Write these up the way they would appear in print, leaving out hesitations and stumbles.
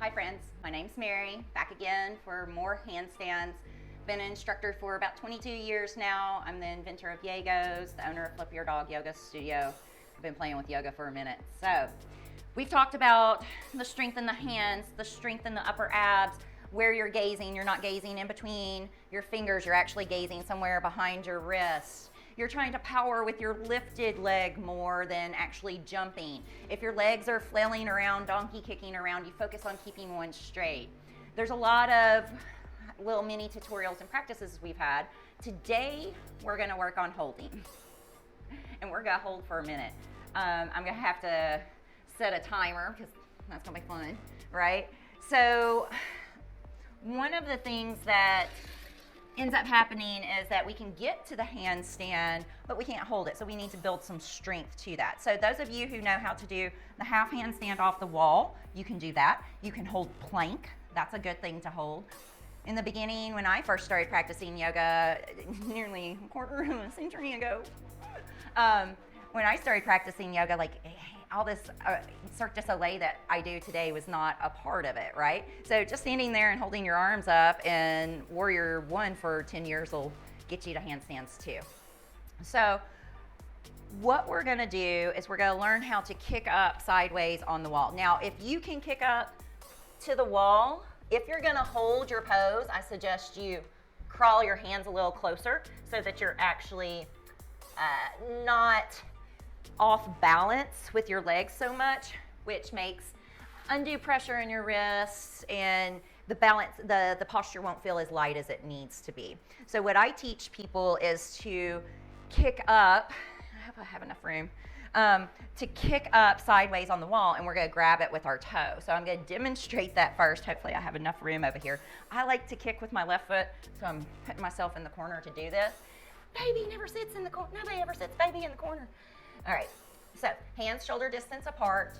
Hi friends, my name's Mary, back again for more handstands. Been an instructor for about 22 years now. I'm the inventor of Yegos, the owner of Flip Your Dog Yoga Studio. I've been playing with yoga for a minute. So we've talked about the strength in the hands, the strength in the upper abs, where you're gazing. You're not gazing in between your fingers, you're actually gazing somewhere behind your wrist. You're trying to power with your lifted leg more than actually jumping. If your legs are flailing around, donkey kicking around, you focus on keeping one straight. There's a lot of little mini tutorials and practices we've had. Today, we're gonna work on holding. And we're gonna hold for a minute. I'm gonna have to set a timer because that's gonna be fun, right? So, one of the things that ends up happening is that we can get to the handstand, but we can't hold it. So we need to build some strength to that. So those of you who know how to do the half handstand off the wall, you can do that. You can hold plank. That's a good thing to hold. In the beginning, when I first started practicing yoga, nearly a quarter of a century ago, when I started practicing yoga, like all this Cirque du Soleil that I do today was not a part of it, right? So just standing there and holding your arms up and Warrior One for 10 years will get you to handstands too. So what we're gonna do is we're gonna learn how to kick up sideways on the wall. Now, if you can kick up to the wall, if you're gonna hold your pose, I suggest you crawl your hands a little closer so that you're actually not off balance with your legs so much, which makes undue pressure in your wrists and the balance, the posture won't feel as light as it needs to be. So what I teach people is to kick up, I hope I have enough room, to kick up sideways on the wall, and we're gonna grab it with our toe. So I'm gonna demonstrate that first. Hopefully I have enough room over here. I like to kick with my left foot, so I'm putting myself in the corner to do this. Baby never sits in the corner, nobody ever sits baby in the corner. All right, so hands shoulder distance apart,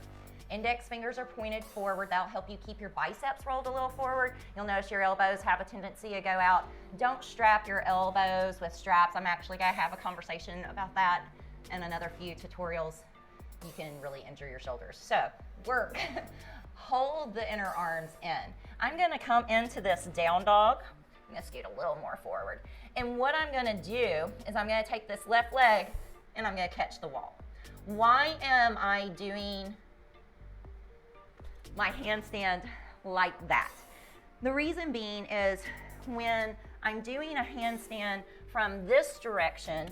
index fingers are pointed forward. That'll help you keep your biceps rolled a little forward. You'll notice your elbows have a tendency to go out. Don't strap your elbows with straps. I'm actually gonna have a conversation about that in another few tutorials. You can really injure your shoulders. So work, hold the inner arms in. I'm gonna come into this down dog. I'm gonna scoot a little more forward. And what I'm gonna do is I'm gonna take this left leg and I'm gonna catch the wall. Why am I doing my handstand like that? The reason being is when I'm doing a handstand from this direction,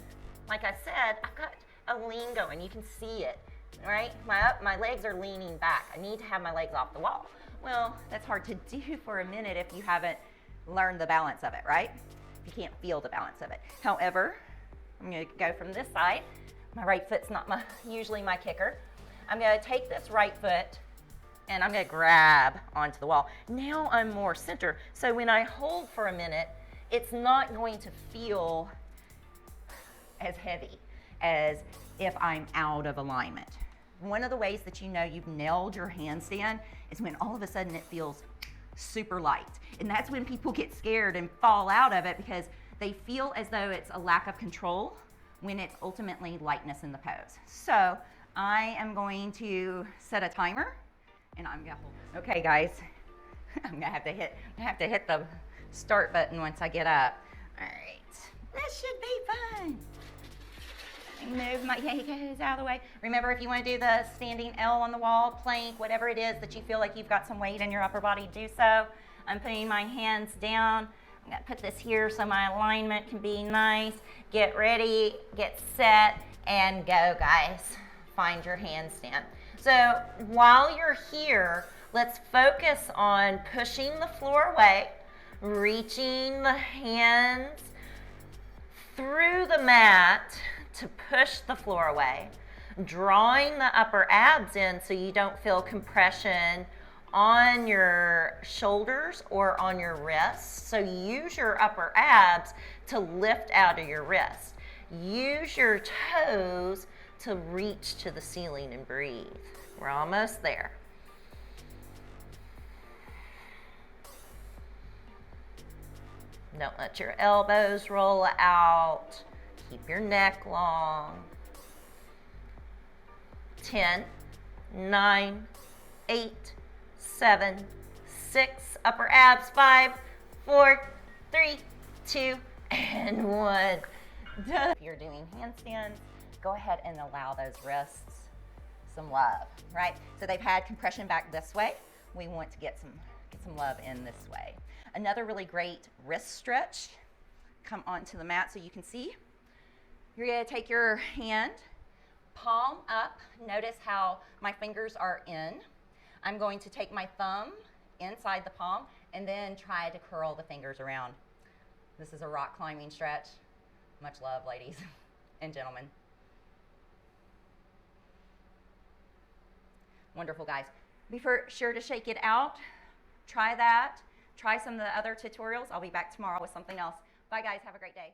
like I said, I've got a lean going. You can see it, right? My legs are leaning back. I need to have my legs off the wall. Well, that's hard to do for a minute if you haven't learned the balance of it, right? If you can't feel the balance of it. However, I'm gonna go from this side. My right foot's not usually my kicker. I'm gonna take this right foot and I'm gonna grab onto the wall. Now I'm more center. So when I hold for a minute, it's not going to feel as heavy as if I'm out of alignment. One of the ways that you know you've nailed your handstand is when all of a sudden it feels super light. And that's when people get scared and fall out of it because they feel as though it's a lack of control when it's ultimately lightness in the pose. So I am going to set a timer and I'm gonna hold this. Okay guys, I'm gonna have to hit the start button once I get up. All right, this should be fun. Move my Yegos out of the way. Remember, if you want to do the standing L on the wall, plank, whatever it is that you feel like you've got some weight in your upper body, do so. I'm putting my hands down. I'm gonna put this here so my alignment can be nice. Get ready, get set, and go, guys. Find your handstand. So while you're here, let's focus on pushing the floor away, reaching the hands through the mat to push the floor away, drawing the upper abs in so you don't feel compression on your shoulders or on your wrists. So use your upper abs to lift out of your wrist. Use your toes to reach to the ceiling and breathe. We're almost there. Don't let your elbows roll out. Keep your neck long. 10, 9, 8, 7, 6, upper abs, 5, 4, 3, 2, and 1. Done. If you're doing handstands, go ahead and allow those wrists some love, right? So they've had compression back this way. We want to get some love in this way. Another really great wrist stretch. Come onto the mat so you can see. You're gonna take your hand, palm up. Notice how my fingers are in. I'm going to take my thumb inside the palm and then try to curl the fingers around. This is a rock climbing stretch. Much love, ladies and gentlemen. Wonderful, guys. Be sure to shake it out. Try that. Try some of the other tutorials. I'll be back tomorrow with something else. Bye, guys. Have a great day.